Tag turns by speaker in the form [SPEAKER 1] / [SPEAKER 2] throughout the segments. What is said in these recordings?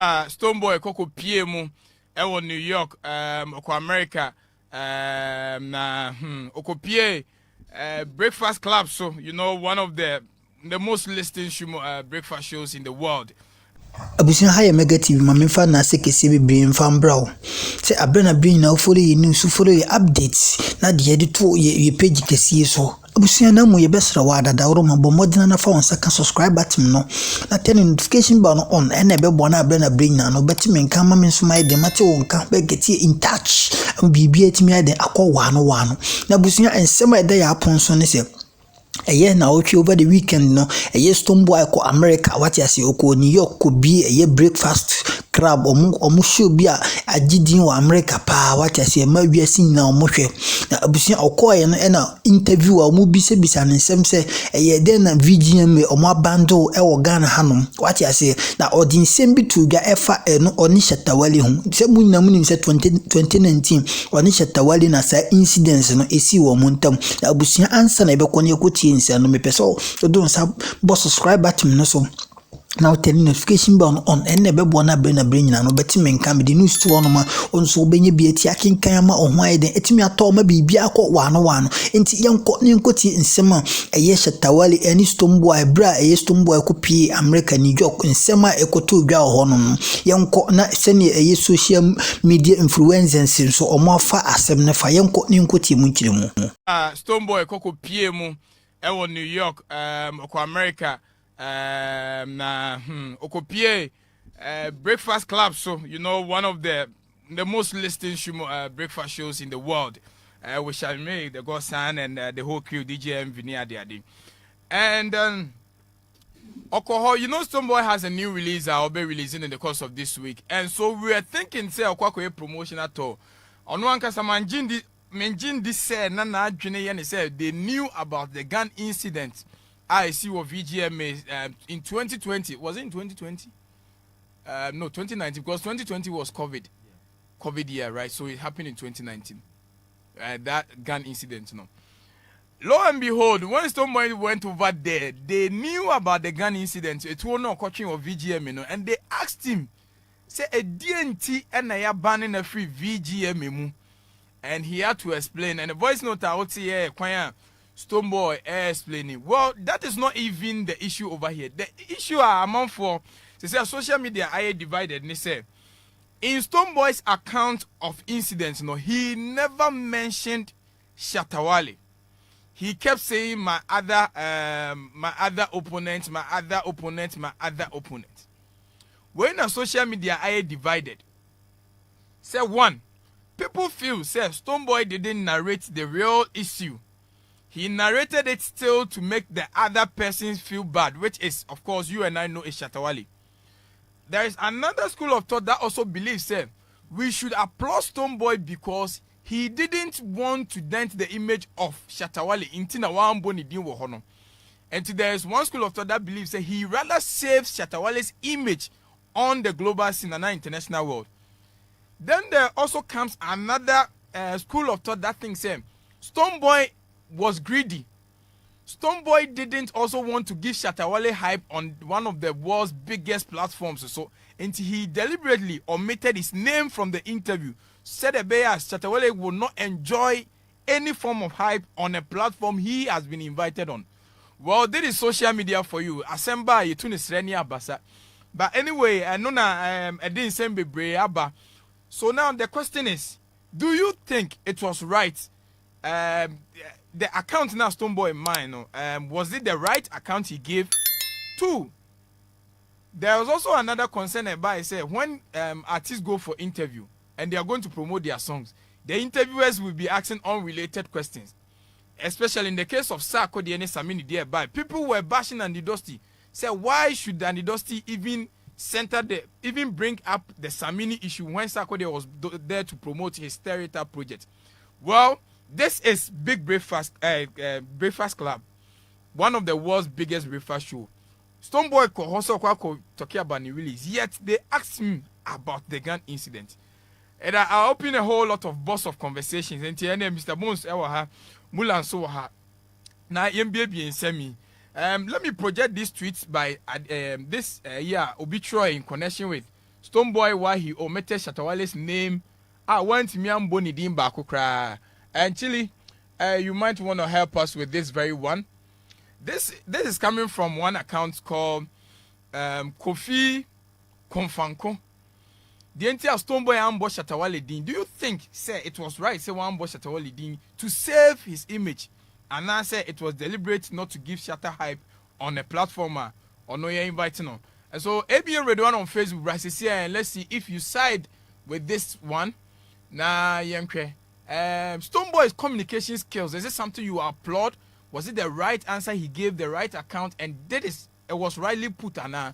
[SPEAKER 1] Stoneboyw koko PM ewo New York oko America na oko PA breakfast club, so you know, one of the most listened breakfast shows in the world.
[SPEAKER 2] Abusia ha Mega TV ma memfa na sekese bebre mfa mbrawo se abra na bring na follow ye news follow ye updates na de ye to ye page kese so abusia na mu ye besra wa dada woro ma bomodina na fa wonsa ka subscribe button no na turn notification bell on na bebo na abra na bring na no beti menka ma menso mai de mate wonka be get in touch bibia etimi ade akọ wano na abusia ensema ede ya apon so ne se na over the weekend no Stoneboyw ko America what you say ko New York ko bi breakfast club omu show bi agidin wa America pa what you say ma wiase na omu hwe na abusia okoye no na interview wa omu bisa ne nsem se den na VGM omu abando wo Ghana hanom what you say na odin sem bi tu ga efa no oni Shatta hu se mu na mu se 2019 oni Shatta na sa incidents no esi wo montam na abusia ansa na ebekọ ne ekuti no me peso do nsa bo subscribe button no so now turn notification bell on ene bebo na bre na bre nyina no beti menka me the news to on ma onso benye bi ati akenkan ma ohwan ede etimi ato ma bibi akọ wano enti yenko ti nsema Shatta eni Stoneboyw bra Stoneboyw ko pie America New York nsema ekoto dwa ho no yenko na sene social media influencers so omo afa asem ne fa yenko ti mu nkire mu
[SPEAKER 1] Stoneboyw koko pie mu ewo New York oko America na oko PA breakfast club, so you know, one of the most listened breakfast shows in the world, with Shammy, the godson, and the whole crew, DJ Vinny. And you know, Stoneboyw has a new release I'll be releasing in the course of this week, and so we are thinking say a promotion at all on one case mention this said Nana Adwene said they knew about the gun incident I see what VGM in 2020. Was it in 2020? No, 2019, because 2020 was COVID year, right? So it happened in 2019. That gun incident, no. Lo and behold, when Stoneboyw went over there, they knew about the gun incident. It was not coaching of VGM, you know, and they asked him, say a DNT and I banning a free VGM. And he had to explain, and the voice note I would say, Stoneboyw explaining. Well, that is not even the issue over here. The issue among for they say social media are divided. And they say in Stoneboyw's account of incidents, no, he never mentioned Shatta. He kept saying my other opponent. When a social media are divided, say one. People feel say Stoneboyw didn't narrate the real issue. He narrated it still to make the other persons feel bad, which is, of course, you and I know is Shatta. There is another school of thought that also believes say we should applaud Stoneboyw because he didn't want to dent the image of Shatta and there is one school of thought that believes that he rather saves Shatta image on the global scene and international world. Then there also comes another school of thought that thinks Stoneboyw was greedy. Stoneboyw didn't also want to give Shatta hype on one of the world's biggest platforms, so until he deliberately omitted his name from the interview, said Shatta will not enjoy any form of hype on a platform he has been invited on. Well, this is social media for you. Asemba yetunisreni abasa. But anyway, I know na I didn't send be aba. So now the question is, do you think it was right? The account now Stoneboyw mine, was it the right account he gave? Two, there was also another concern about say when artists go for interview and they are going to promote their songs, the interviewers will be asking unrelated questions. Especially in the case of Sako Diene Samini thereby, people were bashing Andy Dusty. Say why should Andy Dusty even bring up the Samini issue when Sarkodie was there to promote his Territa project? Well, this is Big Breakfast Club, one of the world's biggest breakfast show. Stoneboyw also talking about the release, yet they asked him about the gun incident. And I opened a whole lot of bursts of conversations. And Mr. Bones, Mulan so ha. Now, MBB and Semi. Let me project these tweets by this obituary in connection with Stoneboyw, why he omitted Shatta Wale's name, went me and Bonnie Dim Bakukra. And Chili, you might want to help us with this very one. This is coming from one account called Kofi Konfanko. The entire Stoneboyw ambo Shatta Wale din. Do you think, say, it was right, say, one ambo Shatta Wale din to save his image? And I say it was deliberate not to give Shatta hype on a platform or no you're inviting on. And so ABN Radio on Facebook, right? And let's see if you side with this one. Nah, Yemke. Stoneboyw's communication skills, is it something you applaud? Was it the right answer he gave, the right account, and it was rightly put on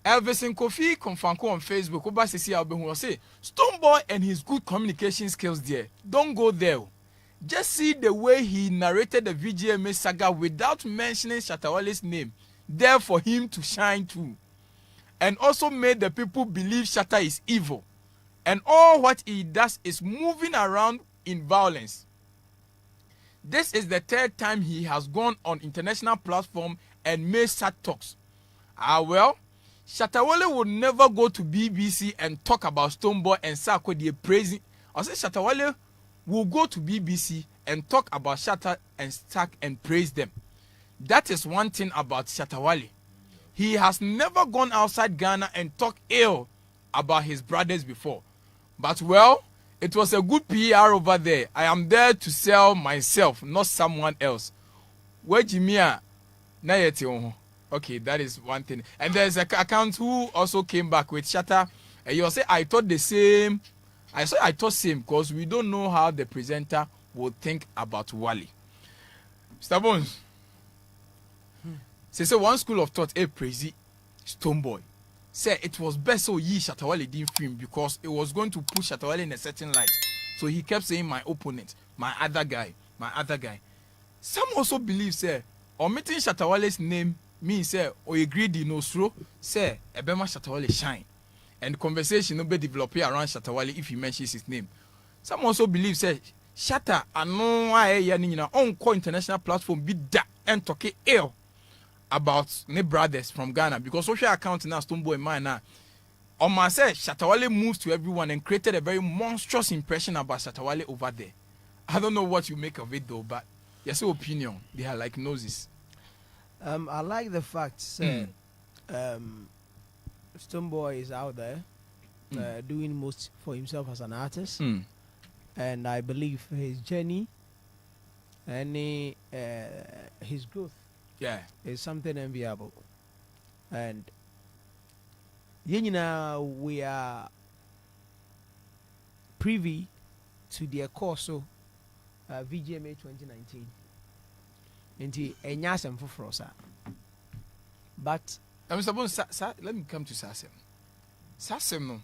[SPEAKER 1] Elvis and Kofi Konfanko on Facebook, will say Stoneboyw and his good communication skills there. Don't go there. Just see the way he narrated the VGMA saga without mentioning Shatta Wale's name, there for him to shine too. And also made the people believe Shatta is evil. And all what he does is moving around in violence. This is the third time he has gone on international platform and made sad talks. Well, Shatta Wale would never go to BBC and talk about Stoneboyw and Sarkodie praising. I say Shatta Wale will go to BBC and talk about Shatta and Stark and praise them. That is one thing about Shatta Wale. He has never gone outside Ghana and talked ill about his brothers before. But well, it was a good PR over there. I am there to sell myself, not someone else. Where Jimia? Okay, that is one thing. And there's an account who also came back with Shatta. And you say I thought the same. I thought same because we don't know how the presenter will think about Wale. Mr. Bones. Say one school of thought, praise Stoneboyw. Say it was best so Shatta Wale didn't film because it was going to push Shatta Wale in a certain light. So he kept saying my opponent, my other guy. Some also believe say omitting Shatta Wale's name means say or agreed in Oslo say Ebema Shatta Wale shine. And conversation will be developed around Shatta Wale if he mentions his name. Some also believe say Shatta and no on international platform be that and talk ill about my brothers from Ghana because social account now Stoneboyw man now. On my say Shatta Wale moves to everyone and created a very monstrous impression about Shatta Wale over there. I don't know what you make of it though, but yes, your opinion. They are like noses.
[SPEAKER 3] I like the fact Stoneboyw is out there doing most for himself as an artist, and I believe his journey and his growth is something enviable. And we are privy to their course VGMA 2019 into a nyasem for us. But
[SPEAKER 1] Mr. Bones, let me come to Sasem. Sasem, no,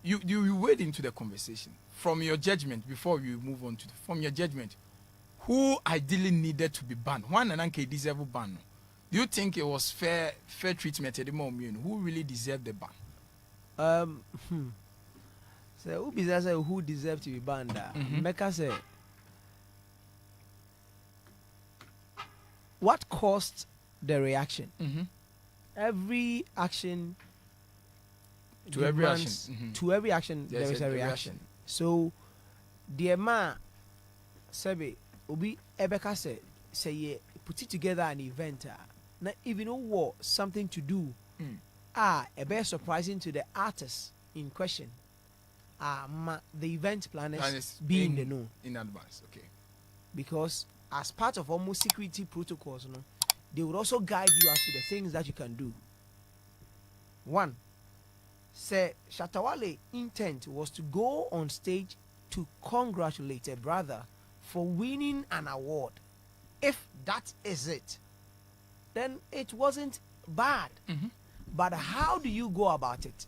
[SPEAKER 1] you wade into the conversation from your judgment before you move on to from your judgment. Who ideally needed to be banned? One and Anke deserve ban. Do you think it was fair treatment at the moment? Who really deserved the ban?
[SPEAKER 3] So who deserved to be banned? Mecca say what caused the reaction? Every action
[SPEAKER 1] to every action.
[SPEAKER 3] To every action there is a reaction. So the man Sebe Obi Ebeka say put it together an event not even know something to do a bit surprising to the artist in question. The event planners be in the know
[SPEAKER 1] in advance, okay.
[SPEAKER 3] Because as part of almost security protocols, they would also guide you as to the things that you can do. One, say Shatta Wale intent was to go on stage to congratulate a brother for winning an award. If that is it, then it wasn't bad. But how do you go about it?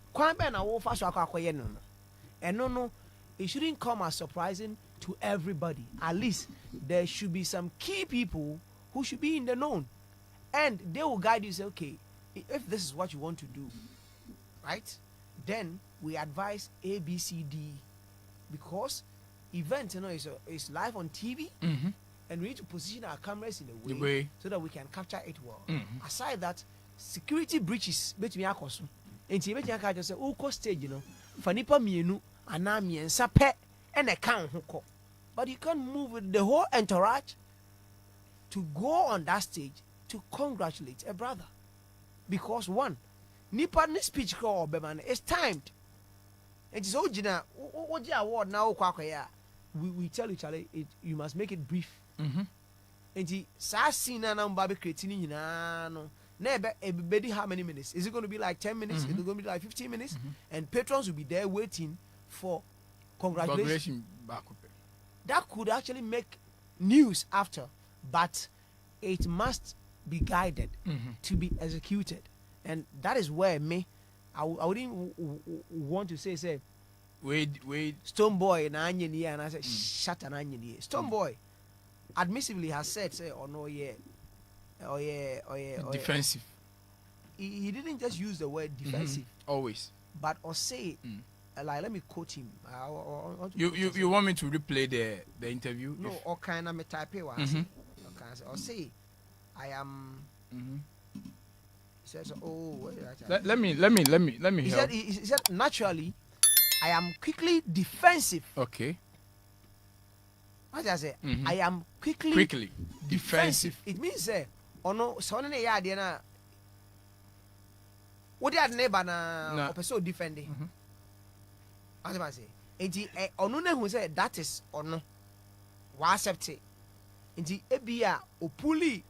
[SPEAKER 3] And no, it shouldn't come as surprising to everybody. At least there should be some key people who should be in the known. And they will guide you, say, okay, if this is what you want to do, right? Then we advise A, B, C, D. Because event, is live on TV. And we need to position our cameras in a way so that we can capture it well. Aside that, security breaches between our Enti be tia ka just say uko stage no fa nipa mienu ana miensa pe e na kan ho ko. But you can't move with the whole entourage to go on that stage to congratulate a brother. Because one, nipa ni speech call beman is timed. It is original. What the award now? We tell each other you must make it brief. And the sassina na mbabe creating no. Never everybody how many minutes? Is it going to be like 10 minutes? Is it going to be like 15 minutes? And patrons will be there waiting for congratulations. That could actually make news after, but it must be guided to be executed. And that is where I wouldn't want to say
[SPEAKER 1] wait
[SPEAKER 3] Stoneboyw na anyeni and I said Shatta na anyeni. Stoneboyw admissively has said say
[SPEAKER 1] defensive.
[SPEAKER 3] He didn't just use the word defensive
[SPEAKER 1] always,
[SPEAKER 3] but or say like let me quote him.
[SPEAKER 1] You want me to replay the interview?
[SPEAKER 3] No, or kind of me type it or say I am says, oh, what did I tell
[SPEAKER 1] let me
[SPEAKER 3] he
[SPEAKER 1] help.
[SPEAKER 3] he said naturally I am quickly defensive.
[SPEAKER 1] Okay.
[SPEAKER 3] What did I say? I am quickly
[SPEAKER 1] defensive.
[SPEAKER 3] It means no so na ya de na what did neighbor na person defending. What did I say? Enti ono na hu say that is ono wa accept it. Enti ebia opuli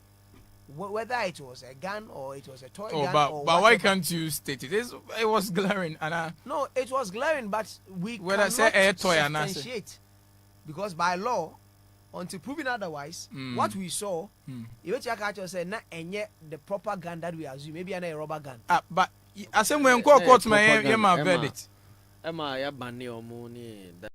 [SPEAKER 3] whether it was a gun or it was a toy gun
[SPEAKER 1] but why can't you state it? It was glaring and
[SPEAKER 3] no, it was glaring, but we
[SPEAKER 1] whether
[SPEAKER 3] cannot
[SPEAKER 1] say a toy and
[SPEAKER 3] substantiate because by law, until proven otherwise, what we saw, you say na enye the proper gun that we assume, maybe a rubber gun.
[SPEAKER 1] But I say when court my verdict.
[SPEAKER 4] Emma ya bani omo ni